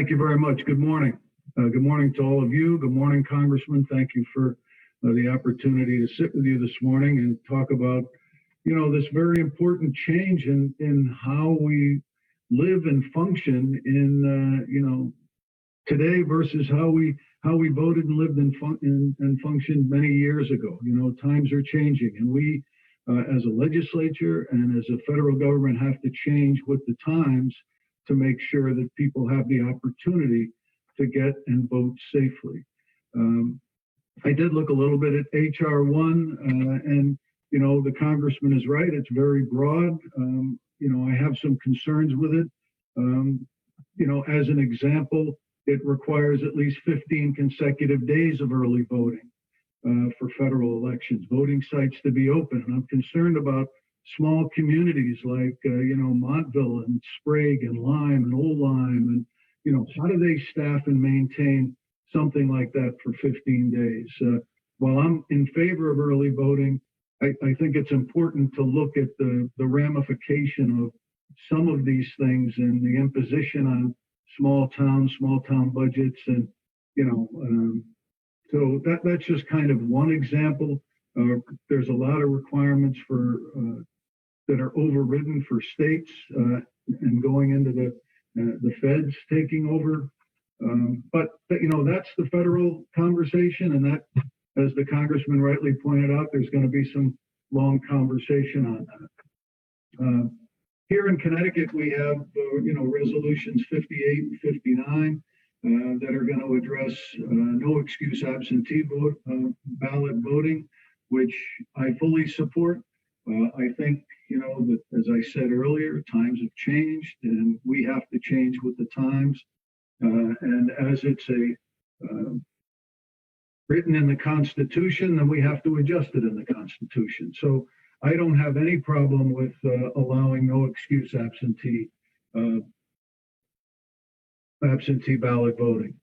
Thank you very much. Good morning. Good morning to all of you. Good morning, Congressman. Thank you for the opportunity to sit with you this morning and talk about, this very important change in how we live and function in, today versus how we voted and lived and functioned many years ago. Times are changing, and we, as a legislature and as a federal government, have to change with the times to make sure that people have the opportunity to get and vote safely. I did look a little bit at HR 1, and the congressman is right. It's very broad. I have some concerns with it. As an example, it requires at least 15 consecutive days of early voting for federal elections, voting sites to be open. And I'm concerned about small communities like, Montville and Sprague and Lyme and Old Lyme. And, how do they staff and maintain something like that for 15 days? While I'm in favor of early voting, I think it's important to look at the ramification of some of these things and the imposition on small town budgets. And, so that's just kind of one example. There's a lot of requirements for that are overridden for states and going into the feds taking over. But that's the federal conversation, and that, as the congressman rightly pointed out, there's going to be some long conversation on that. Here in Connecticut, we have resolutions 58 and 59 that are going to address no excuse absentee ballot voting, which I fully support. I think that, as I said earlier, times have changed, and we have to change with the times. And as it's written in the Constitution, then we have to adjust it in the Constitution. So I don't have any problem with allowing no excuse absentee ballot voting.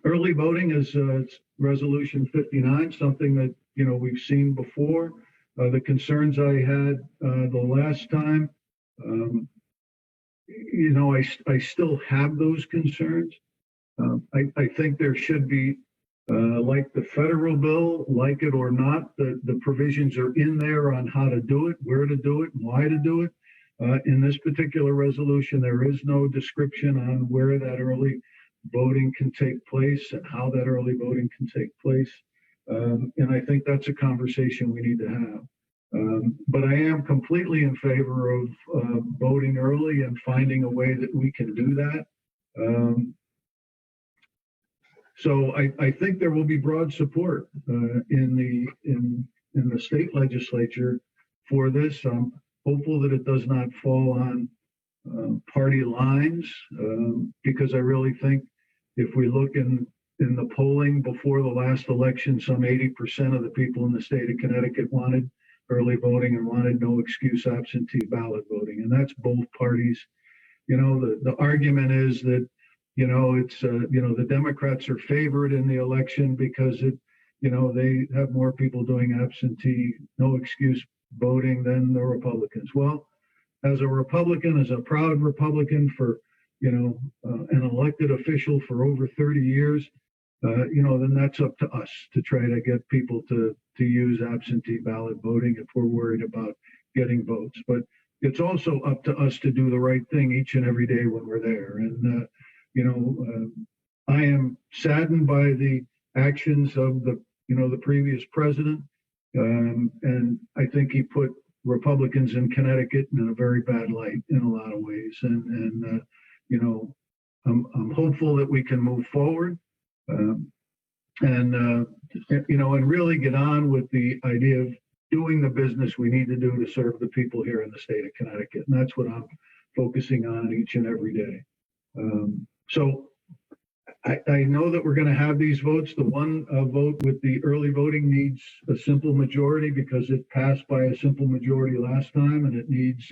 Early voting is Resolution 59, something that we've seen before. The concerns I had the last time, I still have those concerns. I think there should be, like the federal bill, like it or not, the provisions are in there on how to do it, where to do it, and why to do it. In this particular resolution, there is no description on where that early voting can take place and how that early voting can take place. And I think that's a conversation we need to have. But I am completely in favor of voting early and finding a way that we can do that. So I think there will be broad support in the state legislature for this. I'm hopeful that it does not fall on party lines, because I really think if we look in the polling before the last election, some 80% of the people in the state of Connecticut wanted early voting and wanted no excuse absentee ballot voting. And that's both parties. The argument is that, it's, the Democrats are favored in the election because they have more people doing absentee, no excuse voting than the Republicans. Well, as a Republican, as a proud Republican for, an elected official for over 30 years, then that's up to us to try to get people to use absentee ballot voting if we're worried about getting votes. But it's also up to us to do the right thing each and every day when we're there. And, I am saddened by the actions of the previous president. And I think he put Republicans in Connecticut in a very bad light in a lot of ways. And I'm hopeful that we can move forward. And really get on with the idea of doing the business we need to do to serve the people here in the state of Connecticut. And that's what I'm focusing on each and every day. So I know that we're going to have these votes. The one vote with the early voting needs a simple majority because it passed by a simple majority last time, and it needs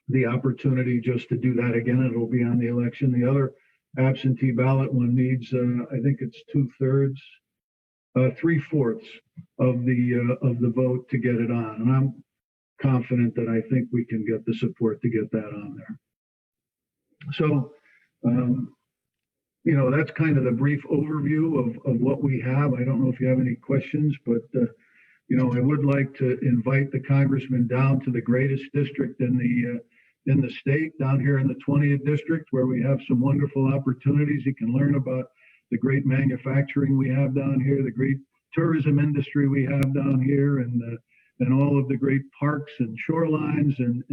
the opportunity just to do that again. It'll be on the election. The other absentee ballot one needs, I think it's 2/3, 3/4 of the vote to get it on. And I'm confident that I think we can get the support to get that on there. So, that's kind of the brief overview of what we have. I don't know if you have any questions, but, I would like to invite the congressman down to the greatest district in the state, down here in the 20th district, where we have some wonderful opportunities. He can learn about the great manufacturing we have down here, the great tourism industry we have down here, and all of the great parks and shorelines and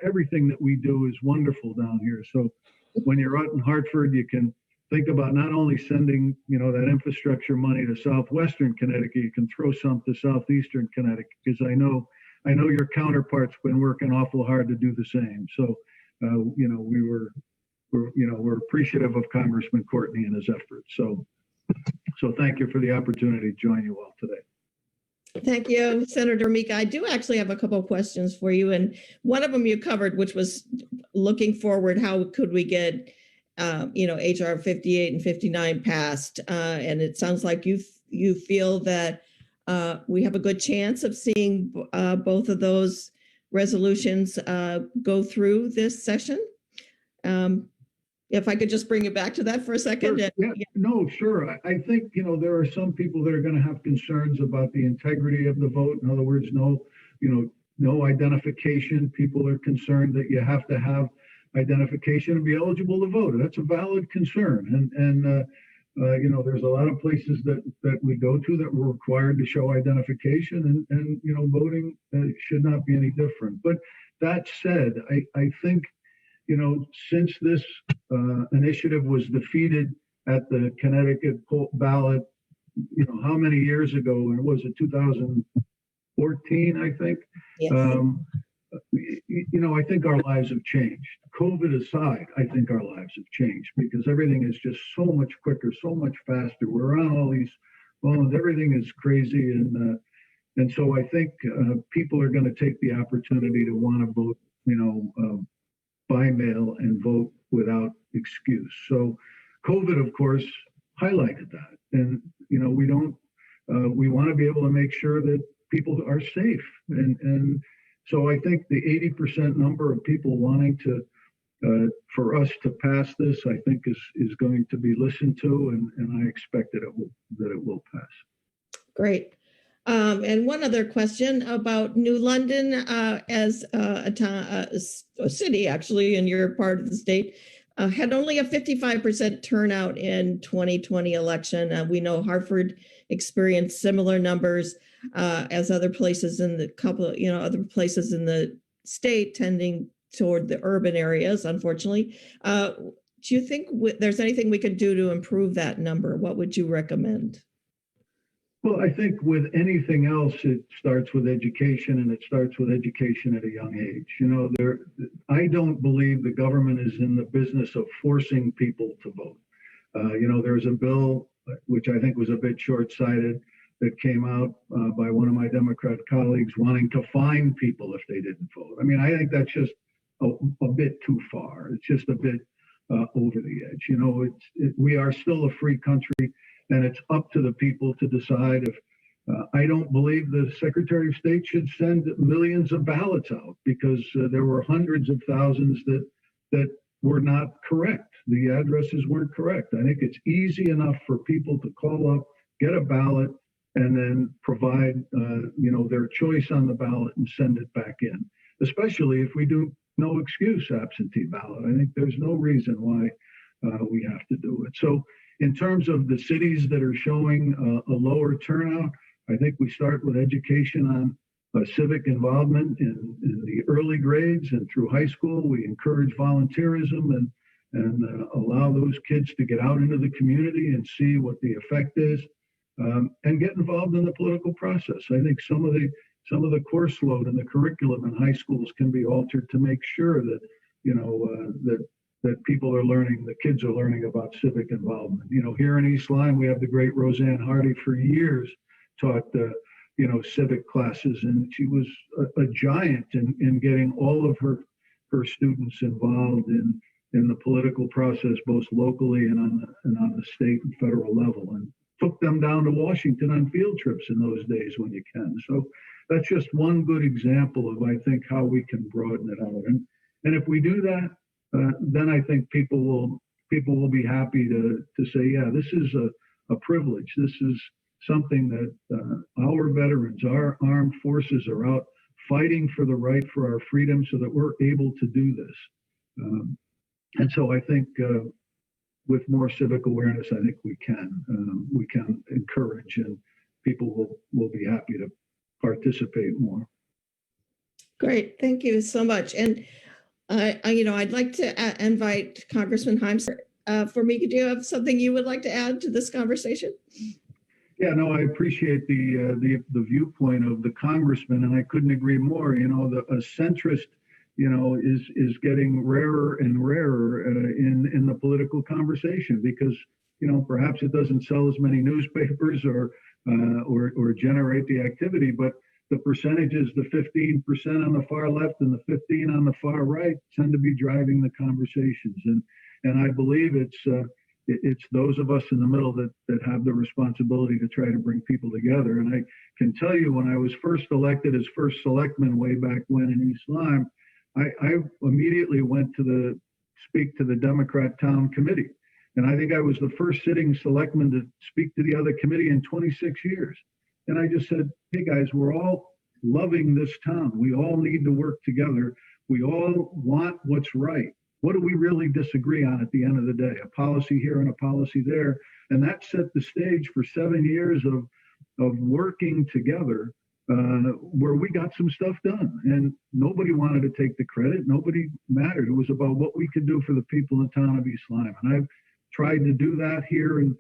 everything that we do is wonderful down here. So when you're out in Hartford, you can think about not only sending, that infrastructure money to southwestern Connecticut, you can throw some to southeastern Connecticut, because I know your counterparts been working awful hard to do the same. So, we're appreciative of Congressman Courtney and his efforts. So thank you for the opportunity to join you all today. Thank you, Senator Formica. I do actually have a couple of questions for you, and one of them you covered, which was looking forward, how could we get HR 58 and 59 passed? And it sounds like you feel that we have a good chance of seeing both of those resolutions go through this session. If I could just bring it back to that for a second. Sure. Yeah. No, sure. I think, there are some people that are going to have concerns about the integrity of the vote. In other words, no identification. People are concerned that you have to have identification to be eligible to vote. That's a valid concern. And there's a lot of places that we go to that we're required to show identification, and voting should not be any different. But that said, I think, since this initiative was defeated at the Connecticut ballot, how many years ago? And was it 2014, I think? Yes. I think our lives have changed. COVID aside, I think our lives have changed because everything is just so much quicker, so much faster. We're on all these phones. Everything is crazy. And so I think people are going to take the opportunity to want to vote, by mail and vote without excuse. So COVID, of course, highlighted that. And, we want to be able to make sure that people are safe. And so I think the 80% number of people wanting to, for us to pass this, I think is going to be listened to, and I expect that it will pass. Great. And one other question about New London as a city, actually, in your part of the state, had only a 55% turnout in 2020 election. We know Hartford experienced similar numbers as other places in the other places in the state, tending toward the urban areas, unfortunately. Do you think there's anything we could do to improve that number? What would you recommend? Well, I think with anything else, it starts with education, and it starts with education at a young age. I don't believe the government is in the business of forcing people to vote. There's a bill, which I think was a bit short-sighted, that came out by one of my Democrat colleagues wanting to fine people if they didn't vote. I mean, I think that's just a bit too far. It's just a bit over the edge. We are still a free country, and it's up to the people to decide if I don't believe the Secretary of State should send millions of ballots out because there were hundreds of thousands that were not correct. The addresses weren't correct. I think it's easy enough for people to call up, get a ballot, and then provide their choice on the ballot and send it back in, especially if we do no excuse absentee ballot. I think there's no reason why we have to do it. So in terms of the cities that are showing a lower turnout, I think we start with education on civic involvement in the early grades and through high school. We encourage volunteerism and allow those kids to get out into the community and see what the effect is, and get involved in the political process. I think some of the course load and the curriculum in high schools can be altered to make sure that that people are learning, the kids are learning about civic involvement. Here in East Lyme, we have the great Roseanne Hardy, for years taught civic classes, and she was a giant in getting all of her students involved in the political process, both locally and on the state and federal level, and took them down to Washington on field trips in those days when you can. So that's just one good example of, I think, how we can broaden it out. And if we do that, then I think people will be happy to say, yeah, this is a privilege. This is something that our veterans, our armed forces are out fighting for the right for our freedom so that we're able to do this. And so I think with more civic awareness, I think we can encourage, and people will be happy to participate more. Great, thank you so much. And I'd like to invite Congressman Himes. Formica, do you have something you would like to add to this conversation? Yeah, no, I appreciate the viewpoint of the congressman, and I couldn't agree more. You know, a centrist, is getting rarer and rarer in the political conversation because, perhaps it doesn't sell as many newspapers or generate the activity, but the percentages, the 15% on the far left and the 15 on the far right, tend to be driving the conversations, and I believe it's those of us in the middle that have the responsibility to try to bring people together. And I can tell you, when I was first elected as first selectman way back when in East Lyme, I immediately went to speak to the Democrat town committee. And I think I was the first sitting selectman to speak to the other committee in 26 years. And I just said, hey guys, we're all loving this town. We all need to work together. We all want what's right. What do we really disagree on at the end of the day? A policy here and a policy there. And that set the stage for 7 years of working together where we got some stuff done. And nobody wanted to take the credit. Nobody mattered. It was about what we could do for the people in the town of East Lyme. And I've tried to do that here in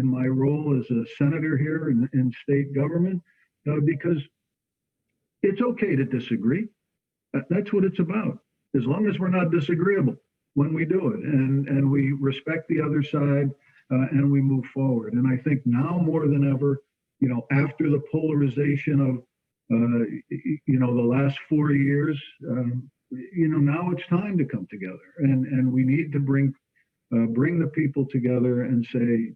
my role as a senator here in state government because it's okay to disagree. That's what it's about. As long as we're not disagreeable when we do it and we respect the other side and we move forward. And I think now more than ever, after the polarization of, the last 4 years, now it's time to come together and we need to bring the people together and say,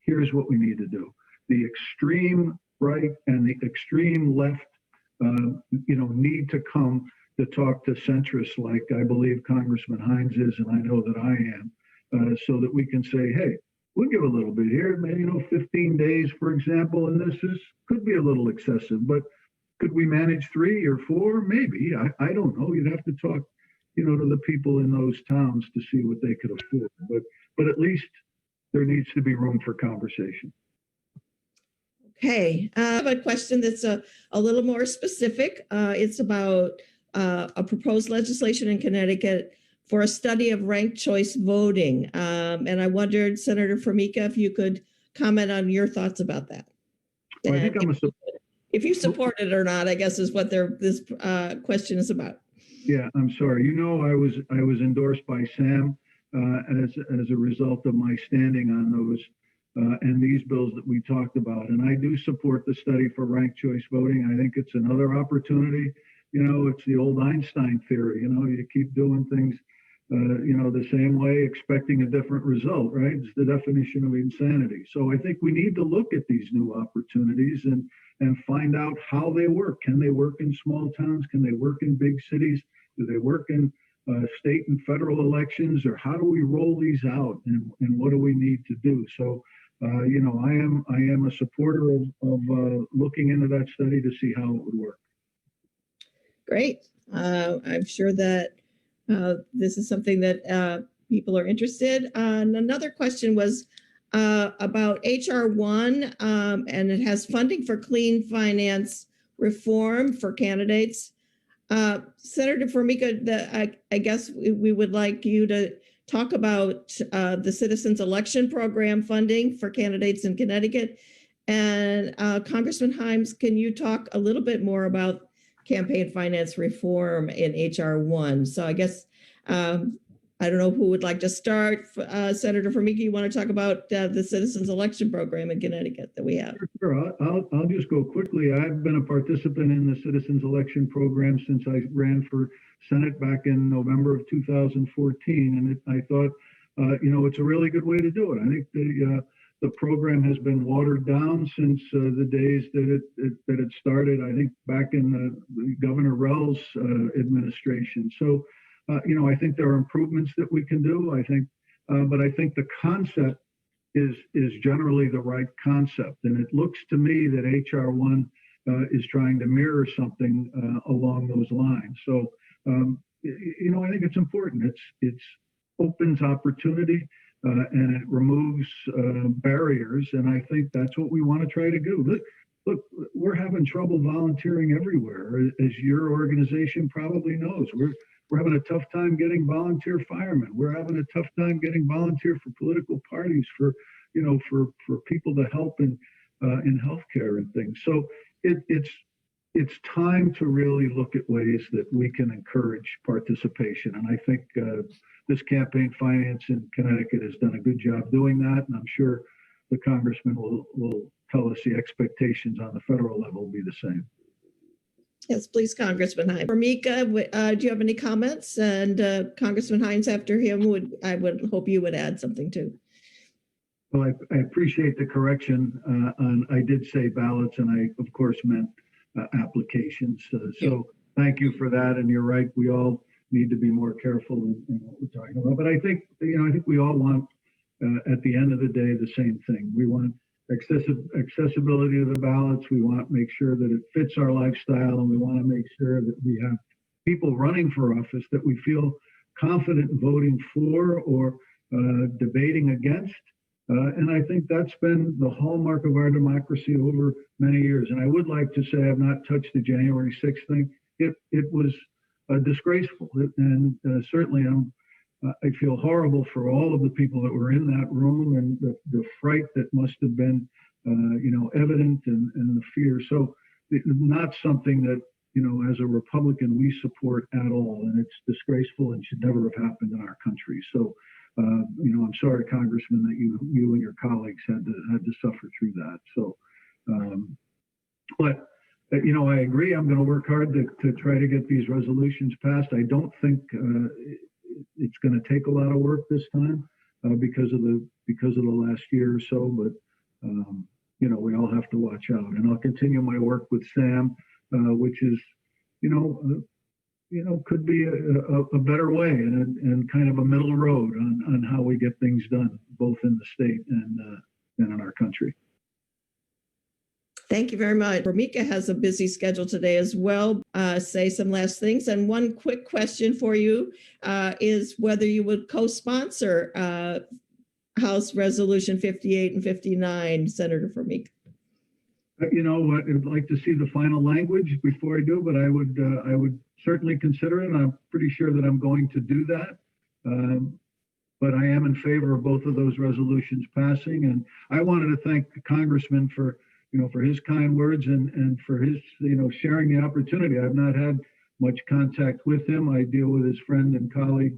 here's what we need to do. The extreme right and the extreme left, need to come to talk to centrists like I believe Congressman Himes is, and I know that I am, so that we can say, hey, we'll give a little bit here, maybe 15 days, for example, and this could be a little excessive, but could we manage 3 or 4? Maybe. I don't know. You'd have to talk, to the people in those towns to see what they could afford. But at least there needs to be room for conversation. Okay, I have a question that's a little more specific. It's about a proposed legislation in Connecticut for a study of ranked choice voting. And I wondered, Senator Formica, if you could comment on your thoughts about that. Well, I think if you support it or not, I guess is what this question is about. Yeah, I'm sorry. I was endorsed by Sam as a result of my standing on those and these bills that we talked about. And I do support the study for ranked choice voting. I think it's another opportunity. It's the old Einstein theory. You keep doing things, the same way, expecting a different result, right? It's the definition of insanity. So I think we need to look at these new opportunities and find out how they work. Can they work in small towns? Can they work in big cities? Do they work in state and federal elections? Or how do we roll these out? And what do we need to do? So, I am a supporter of looking into that study to see how it would work. Great. I'm sure that this is something that people are interested. And another question was about HR 1, and it has funding for clean finance reform for candidates. Senator Formica, I guess we would like you to talk about the Citizens Election Program funding for candidates in Connecticut. And Congressman Himes, can you talk a little bit more about campaign finance reform in HR 1? So I guess, I don't know who would like to start. Senator Formica, you want to talk about the Citizens Election Program in Connecticut that we have? Sure. I'll just go quickly. I've been a participant in the Citizens Election Program since I ran for Senate back in November of 2014. And I thought, it's a really good way to do it. I think the program has been watered down since the days that it started, I think back in the Governor Rell's administration. So, I think there are improvements that we can do. But I think the concept is generally the right concept. And it looks to me that HR 1 is trying to mirror something along those lines. So, I think it's important. It's opens opportunity and it removes barriers. And I think that's what we want to try to do. Look, we're having trouble volunteering everywhere, as your organization probably knows. We're having a tough time getting volunteer firemen. We're having a tough time getting volunteer for political parties, for people to help in healthcare and things. So it's time to really look at ways that we can encourage participation. And I think this campaign finance in Connecticut has done a good job doing that. And I'm sure the congressman will tell us the expectations on the federal level will be the same. Yes, please, Congressman Hines. Formica, do you have any comments? And Congressman Hines, after him, I would hope you would add something too. Well, I appreciate the correction. I did say ballots, and I, of course, meant applications. So thank you for that. And you're right. We all need to be more careful in what we're talking about. But I think we all want, at the end of the day, the same thing. We want accessibility to the ballots. We want to make sure that it fits our lifestyle, and we want to make sure that we have people running for office that we feel confident voting for or debating against. And I think that's been the hallmark of our democracy over many years. And I would like to say I've not touched the January 6th thing. It was disgraceful, and certainly I feel horrible for all of the people that were in that room, and the fright that must have been, evident, and the fear. So it's not something that, as a Republican, we support at all. And it's disgraceful and should never have happened in our country. So, I'm sorry, Congressman, that you and your colleagues had to suffer through that. So, but I agree. I'm going to work hard to try to get these resolutions passed. I don't think it's going to take a lot of work this time because of the last year or so. But we all have to watch out. And I'll continue my work with Sam, which is could be a better way and kind of a middle road on how we get things done, both in the state and in our country. Thank you very much. Formica has a busy schedule today as well. Say some last things. And one quick question for you is whether you would co-sponsor House Resolution 58 and 59, Senator Formica. I'd like to see the final language before I do, but I would certainly consider it. I'm pretty sure that I'm going to do that. But I am in favor of both of those resolutions passing. And I wanted to thank the Congressman for his kind words and for his, sharing the opportunity. I've not had much contact with him. I deal with his friend and colleague,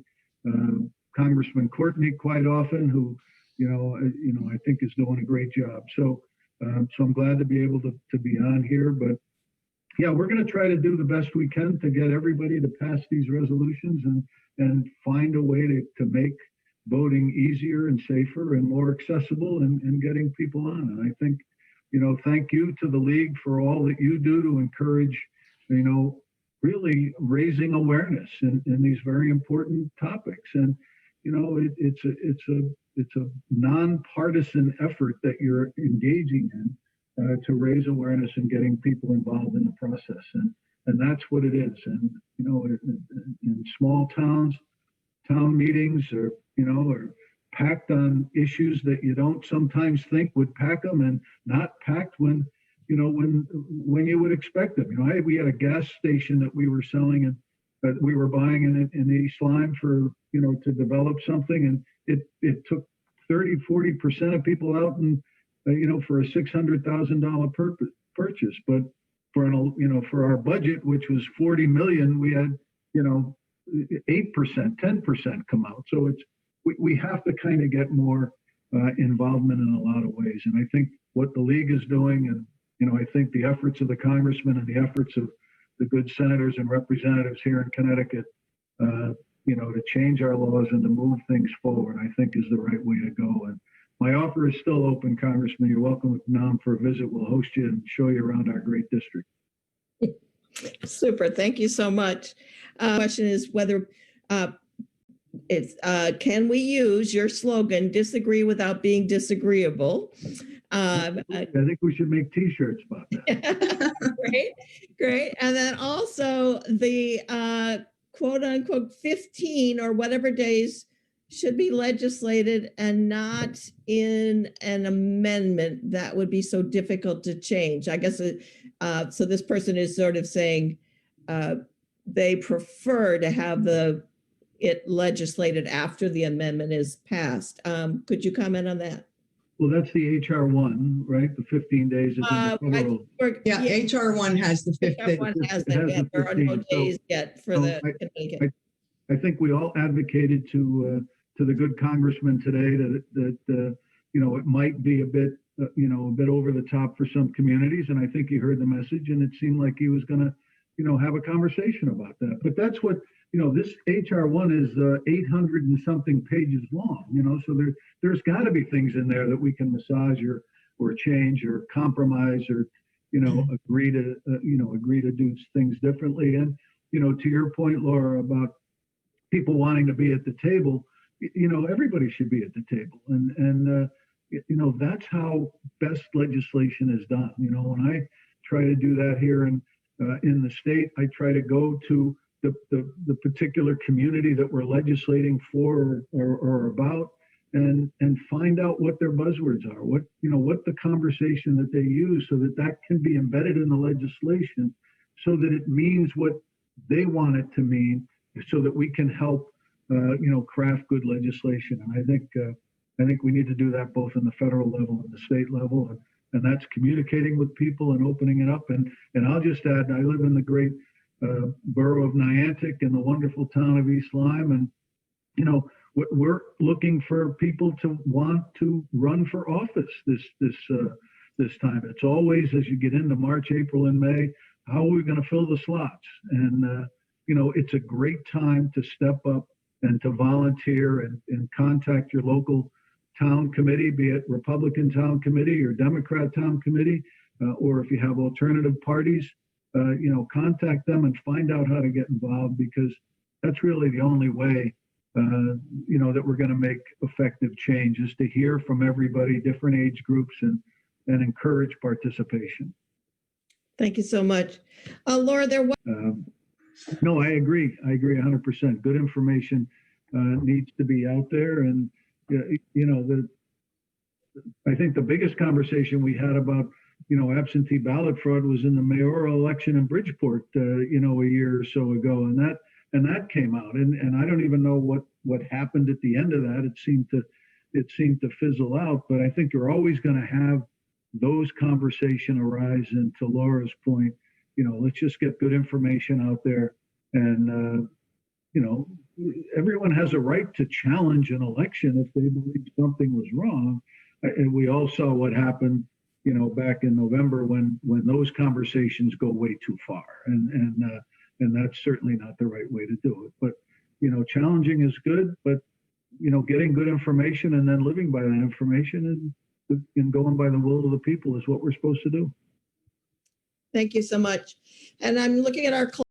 Congressman Courtney, quite often, who, I think is doing a great job. So I'm glad to be able to be on here. But yeah, we're going to try to do the best we can to get everybody to pass these resolutions and find a way to make voting easier and safer and more accessible and getting people on. And I think, thank you to the League for all that you do to encourage, really raising awareness in these very important topics. And, it's a nonpartisan effort that you're engaging in to raise awareness and getting people involved in the process. And that's what it is. And, in small towns, town meetings are packed on issues that you don't sometimes think would pack them, and not packed when you would expect them. We had a gas station that we were selling and that we were buying in East Lyme for, to develop something. And it took 30-40% of people out and, for a $600,000 purchase. But for our budget, which was 40 million, we had, 8%, 10% come out. So we have to kind of get more involvement in a lot of ways. And I think what the League is doing, and I think the efforts of the congressman and the efforts of the good senators and representatives here in Connecticut, to change our laws and to move things forward, I think is the right way to go. And My offer is still open, Congressman. You're welcome with Nam for a visit. We'll host you and show you around our great district. Super. Thank you so much. Question is whether can we use your slogan, disagree without being disagreeable? I think we should make T-shirts about that. Great. And then also the quote unquote 15 or whatever days should be legislated and not in an amendment that would be so difficult to change. I guess so this person is sort of saying they prefer to have it legislated after the amendment is passed. Could you comment on that? Well, that's the HR 1, right? The 15 days is in the federal. Yeah, HR 1 has the 15. HR 1 has that yet. There are no days yet for the Canadian. I think we all advocated to the good congressman today that it might be a bit a bit over the top for some communities, and I think he heard the message, and it seemed like he was going to have a conversation about that. But that's what this HR 1 is 800 and something pages long. So there's got to be things in there that we can massage or change or compromise or agree to do things differently. And to your point, Laura, about people wanting to be at the table, everybody should be at the table, and that's how best legislation is done. When I try to do that here in the state, I try to go to the particular community that we're legislating for or about, and find out what their buzzwords are, what the conversation that they use, so that can be embedded in the legislation, so that it means what they want it to mean, so that we can help craft good legislation. And I think we need to do that both in the federal level and the state level, and that's communicating with people and opening it up. And I'll just add, I live in the great borough of Niantic in the wonderful town of East Lyme, and we're looking for people to want to run for office this time. It's always, as you get into March, April, and May, how are we going to fill the slots? And it's a great time to step up and to volunteer and contact your local town committee, be it Republican town committee or Democrat town committee, or if you have alternative parties, contact them and find out how to get involved, because that's really the only way, that we're going to make effective change, is to hear from everybody, different age groups, and encourage participation. Thank you so much. Laura, there was... No, I agree 100%. Good information needs to be out there. And, I think the biggest conversation we had about, absentee ballot fraud was in the mayoral election in Bridgeport, a year or so ago. And that came out. And I don't even know what happened at the end of that. It seemed to fizzle out. But I think you're always going to have those conversations arise. And to Laura's point, let's just get good information out there. And, everyone has a right to challenge an election if they believe something was wrong. And we all saw what happened, back in November when those conversations go way too far. And that's certainly not the right way to do it. But, challenging is good, but, getting good information and then living by that information and going by the will of the people is what we're supposed to do. Thank you so much. And I'm looking at our